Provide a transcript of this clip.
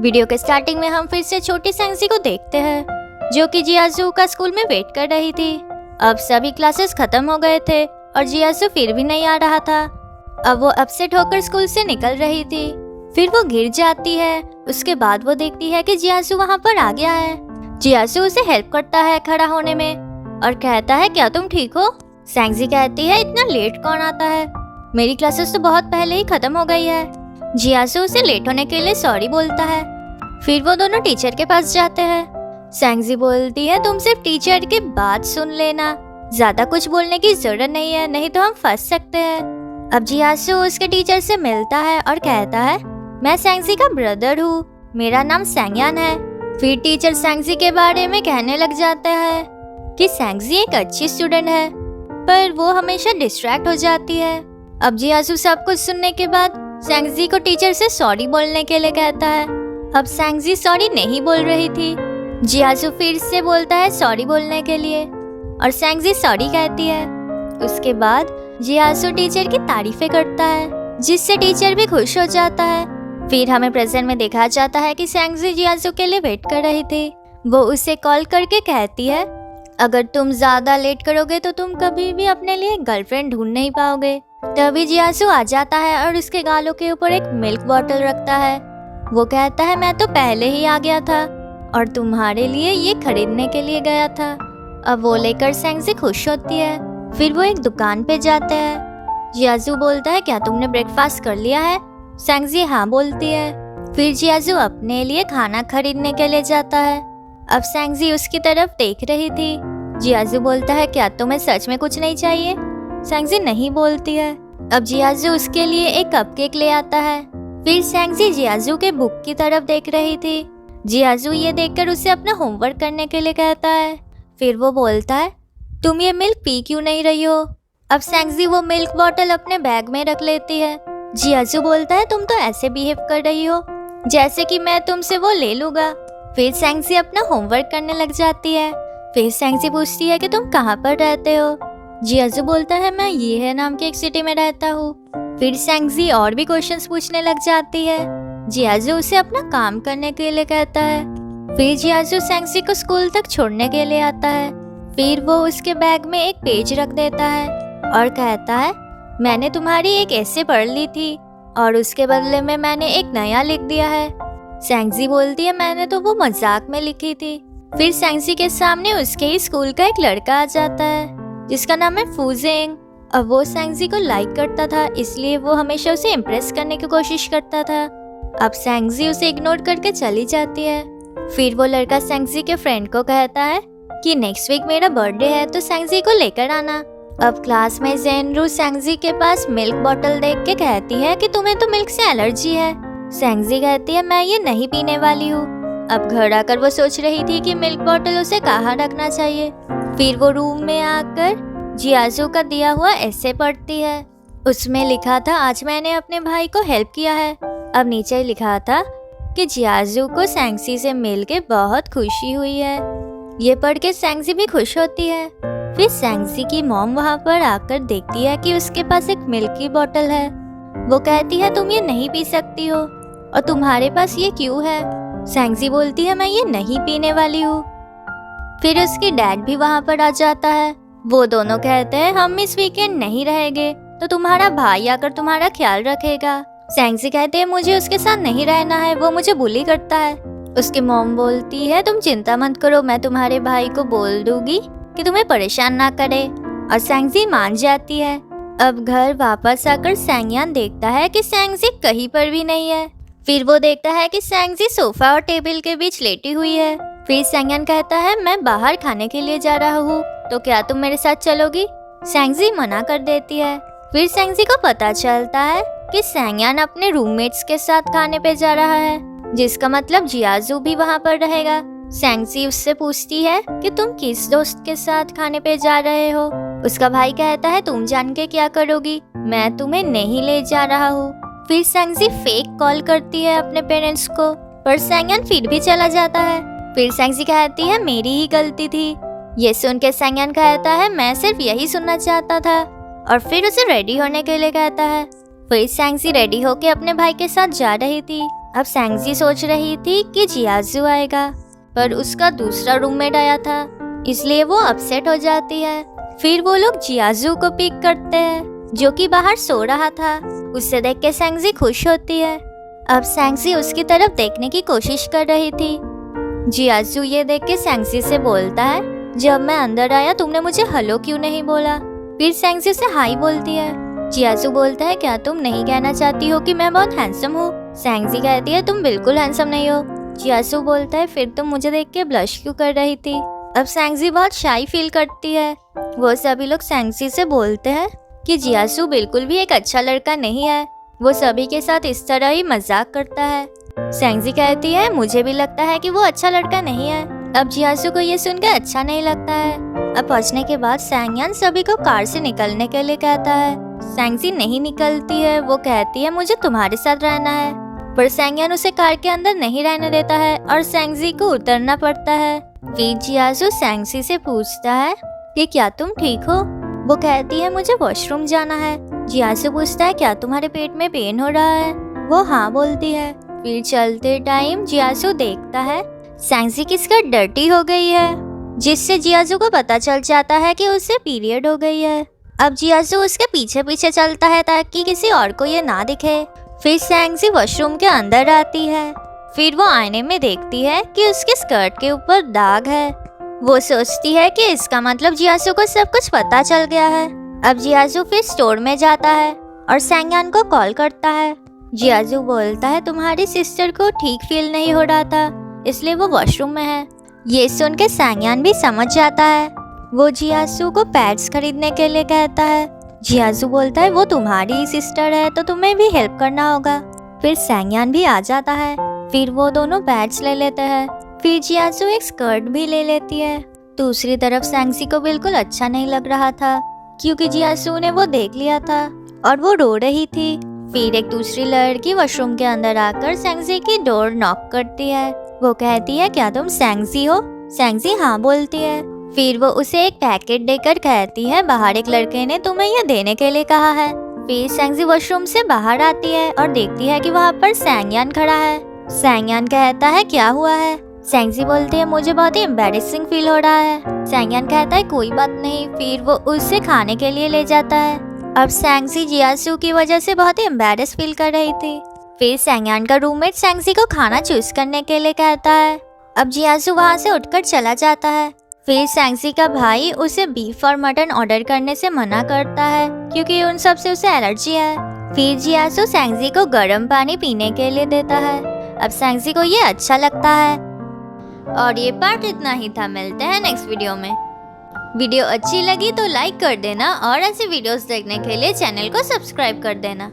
Video के starting में हम फिर से छोटी सेंसी को देखते हैं जो कि जियासू का स्कूल में वेट कर रही थी। अब सभी क्लासेस खत्म हो गए थे और जियासू फिर भी नहीं आ रहा था। अब वो अपसेट होकर स्कूल से निकल रही थी। फिर वो गिर जाती है। उसके बाद वो देखती है कि जियासू वहाँ पर आ गया है। जियासू उसे हेल्प करता है खड़ा होने में और कहता है क्या तुम ठीक हो? सेंसी कहती है इतना लेट कौन आता है, मेरी क्लासेस तो बहुत पहले ही खत्म हो गई है। जियासू उसे लेट होने के लिए सॉरी बोलता है। फिर वो दोनों टीचर के पास जाते हैं। सेंसी बोलती है तुम सिर्फ टीचर की बात सुन लेना, ज्यादा कुछ बोलने की जरूरत नहीं है, नहीं तो हम फंस सकते हैं। अब जियासू उसके टीचर से मिलता है और कहता है मैं सेंसी का ब्रदर हूँ, मेरा नाम सेंगयान है। फिर टीचर सेंसी के बारे में कहने लग जाता है कि सेंसी एक अच्छी स्टूडेंट है पर वो हमेशा डिस्ट्रैक्ट हो जाती है। अब जियासू सब कुछ सुनने के बाद सेंसी को टीचर से सॉरी बोलने के लिए कहता है। अब सेंसी सॉरी नहीं बोल रही थी। जियासू फिर से बोलता है सॉरी बोलने के लिए और सेंसी सॉरी कहती है। उसके बाद जियासू टीचर की तारीफें करता है जिससे टीचर भी खुश हो जाता है। फिर हमें प्रेजेंट में देखा जाता है कि सेंसी जियासू के लिए वेट कर रही थी। वो उसे कॉल करके कहती है अगर तुम ज्यादा लेट करोगे तो तुम कभी भी अपने लिए गर्लफ्रेंड ढूंढ नहीं पाओगे। तभी जियासू आ जाता है और उसके गालों के ऊपर एक मिल्क बॉटल रखता है। वो कहता है मैं तो पहले ही आ गया था और तुम्हारे लिए ये खरीदने के लिए गया था। अब वो लेकर सेंसी खुश होती है। फिर वो एक दुकान पे जाते हैं। जियासू बोलता है क्या तुमने ब्रेकफास्ट कर लिया है? सेंसी हाँ बोलती है। फिर जियासू अपने लिए खाना खरीदने के लिए जाता है। अब सेंसी उसकी तरफ देख रही थी। जियासू बोलता है क्या तुम्हें सच में कुछ नहीं चाहिए? सेंसी नहीं बोलती है। अब जियासू उसके लिए एक कपकेक ले आता है। फिर सेंसी जियासू के बुक की तरफ देख रही थी। जियासू ये देखकर उसे अपना होमवर्क करने के लिए कहता है। फिर वो बोलता है तुम ये मिल्क पी क्यों नहीं रही हो? अब सेंसी वो मिल्क बॉटल अपने बैग में रख लेती है। जियासू बोलता है तुम तो ऐसे बिहेव कर रही हो जैसे कि मैं तुमसे वो ले लूंगा। फिर सेंसी अपना होमवर्क करने लग जाती है। फिर सेंसी पूछती है कि तुम कहाँ पर रहते हो? जियासू बोलता है मैं ये है नाम की एक सिटी में रहता हूँ। फिर सेंसी और भी क्वेश्चंस पूछने लग जाती है। जियासू उसे अपना काम करने के लिए कहता है। फिर जियासू सेंसी को स्कूल तक छोड़ने के लिए आता है। फिर वो उसके बैग में एक पेज रख देता है और कहता है मैंने तुम्हारी एक ऐसे पढ़ ली थी और उसके बदले में मैंने एक नया लिख दिया है। सेंसी बोलती है मैंने तो वो मजाक में लिखी थी। फिर सेंसी के सामने उसके ही स्कूल का एक लड़का आ जाता है जिसका नाम है फूजेंग। अब वो सेंसी को लाइक करता था इसलिए वो हमेशा उसे इम्प्रेस करने की कोशिश करता था। अब सेंसी उसे इग्नोर करके चली जाती है। फिर वो लड़का सेंसी के फ्रेंड को कहता है कि नेक्स्ट वीक मेरा बर्थडे है तो सेंसी को लेकर आना। अब क्लास में जेनरू सेंसी के पास मिल्क बॉटल देख के कहती है कि तुम्हें तो मिल्क से एलर्जी है। सेंसी कहती है मैं ये नहीं पीने वाली हूँ। अब घर आकर वो सोच रही थी कि मिल्क बॉटल उसे कहाँ रखना चाहिए। फिर वो रूम में आकर जियासू का दिया हुआ एसे पढ़ती है। उसमें लिखा था आज मैंने अपने भाई को हेल्प किया है। अब नीचे लिखा था कि जियासू को सेंसी से मिलके बहुत खुशी हुई है। ये पढ़ के सेंसी भी खुश होती है। फिर सेंसी की मॉम वहाँ पर आकर देखती है कि उसके पास एक मिल्क की बोतल है। वो कहती है तुम ये नहीं पी सकती हो और तुम्हारे पास ये क्यों है? सेंसी बोलती है मैं ये नहीं पीने वाली हूँ। फिर उसकी डैड भी वहाँ पर आ जाता है। वो दोनों कहते हैं हम इस वीकेंड नहीं रहेंगे तो तुम्हारा भाई आकर तुम्हारा ख्याल रखेगा। सेंसी कहते हैं मुझे उसके साथ नहीं रहना है, वो मुझे बुली करता है। उसकी मॉम बोलती है तुम चिंता मत करो, मैं तुम्हारे भाई को बोल दूंगी कि तुम्हें परेशान ना करे। और सेंसी मान जाती है। अब घर वापस आकर सेंगयान देखता है कि सेंसी कहीं पर भी नहीं है। फिर वो देखता है कि सेंसी सोफा और टेबल के बीच लेटी हुई है। फिर सेंगयान कहता है मैं बाहर खाने के लिए जा रहा हूँ तो क्या तुम मेरे साथ चलोगी? सेंसी मना कर देती है। फिर सेंसी को पता चलता है कि सेंगयान अपने रूममेट्स के साथ खाने पे जा रहा है जिसका मतलब जियासू भी वहाँ पर रहेगा। सेंसी उससे पूछती है कि तुम किस दोस्त के साथ खाने पे जा रहे हो? उसका भाई कहता है तुम जान के क्या करोगी, मैं तुम्हें नहीं ले जा रहा हूँ। फिर सेंसी फेक कॉल करती है अपने पेरेंट्स को पर सेंगयान फिर भी चला जाता है। फिर सेंसी कहती है मेरी ही गलती थी। ये सुन के सेंगयान कहता है मैं सिर्फ यही सुनना चाहता था और फिर उसे रेडी होने के लिए कहता है। फिर सेंसी रेडी होके अपने भाई के साथ जा रही थी। अब सैंगजी सोच रही थी कि जियाजू आएगा, पर उसका दूसरा रूममेट आया था, इसलिए वो अपसेट हो जाती है। फिर वो लोग जियाजू को पिक करते हैं, जो कि बाहर सो रहा था। उसे देख के सैंगजी खुश होती है। अब सैंगजी उसकी तरफ देखने की कोशिश कर रही थी। जियाजू ये देख के सैंगजी से बोलता है, जब मैं अंदर आया तुमने मुझे हेलो क्यों नहीं बोला? फिर सैंगजी से हाई बोलती है। जियाजू बोलता है, क्या तुम नहीं कहना चाहती हो कि मैं बहुत हैंडसम हूँ? सैंगजी कहती है, तुम बिल्कुल हैंडसम नहीं हो। जियाजू बोलता है, फिर तुम मुझे देख के ब्लश क्यों कर रही थी? अब सैंगजी बहुत शाई फील करती है। वो सभी लोग सैंगजी से बोलते हैं कि जियाजू बिल्कुल भी एक अच्छा लड़का नहीं है, वो सभी के साथ इस तरह ही मजाक करता है। सैंगजी कहती है, मुझे भी लगता है कि वो अच्छा लड़का नहीं है। अब जियाजू को ये सुनकर अच्छा नहीं लगता है। अब पहुंचने के बाद सैंगयान सभी को कार से निकलने के लिए कहता है। सैंगजी नहीं निकलती है। वो कहती है, मुझे तुम्हारे साथ रहना है, पर सैंगयान उसे कार के अंदर नहीं रहने देता है और सैंगजी को उतरना पड़ता है। फिर जियाजू सैंगजी से पूछता है कि क्या तुम ठीक हो? वो कहती है, मुझे वॉशरूम जाना है। जियाजू पूछता है, क्या तुम्हारे पेट में पेन हो रहा है? वो हाँ बोलती है। फिर चलते टाइम जियाजू देखता है सैंगजी की स्कर्ट डर्टी हो गई है, जिससे जियाजू को पता चल जाता है कि उसे पीरियड हो गई है। अब जियाजू उसके पीछे पीछे चलता है ताकि किसी और को ये ना दिखे। फिर सैंगजी वॉशरूम के अंदर आती है। फिर वो आईने में देखती है कि उसके स्कर्ट के ऊपर दाग है। वो सोचती है कि इसका मतलब जियाजू को सब कुछ पता चल गया है। अब जियाजू फिर स्टोर में जाता है और सैंगयान को कॉल करता है। जियाजू बोलता है, तुम्हारी सिस्टर को ठीक फील नहीं हो रहा था, इसलिए वो वॉशरूम में है। ये सुन के सैंगयान भी समझ जाता है। वो जियाजू को पैड्स खरीदने के लिए कहता है। जियाजू बोलता है, वो तुम्हारी ही सिस्टर है तो तुम्हें भी हेल्प करना होगा। फिर सैंगयान भी आ जाता है। फिर वो दोनों पैड्स ले लेते हैं। फिर जियाजू एक स्कर्ट भी ले लेती है। दूसरी तरफ सैंगजी को बिल्कुल अच्छा नहीं लग रहा था, क्योंकि जियाजू ने वो देख लिया था और वो रो रही थी। फिर एक दूसरी लड़की वॉशरूम के अंदर आकर सैंगजी की डोर नॉक करती है। वो कहती है, क्या तुम सैंगजी हो? सैंगजी हाँ बोलती है। फिर वो उसे एक पैकेट देकर कहती है, बाहर एक लड़के ने तुम्हें यह देने के लिए कहा है। फिर सैंगजी वॉशरूम से बाहर आती है और देखती है कि वहाँ पर सैंगयान खड़ा है। सैंगयान कहता है, क्या हुआ है? सैंगजी बोलती है, मुझे बहुत ही एम्बैरेसिंग फील हो रहा है। सैंगयान कहता है, कोई बात नहीं। फिर वो उसे खाने के लिए ले जाता है। अब सैंगजी जियाजू की वजह से बहुत ही एम्बैरेस फील कर रही थी। फिर सैंगयान का रूममेट सैंगजी को खाना चूज करने के लिए कहता है। अब जियाजू वहाँ से उठकर चला जाता है। फिर सैंगजी का भाई उसे बीफ और मटन ऑर्डर करने से मना करता है, क्योंकि उन सब से उसे एलर्जी है। फिर जियाजू सैंगजी को गर्म पानी पीने के लिए देता है। अब सैंगजी को ये अच्छा लगता है। और ये पार्ट इतना ही था। मिलते हैं नेक्स्ट वीडियो में। वीडियो अच्छी लगी तो लाइक कर देना और ऐसे वीडियोस देखने के लिए चैनल को सब्सक्राइब कर देना।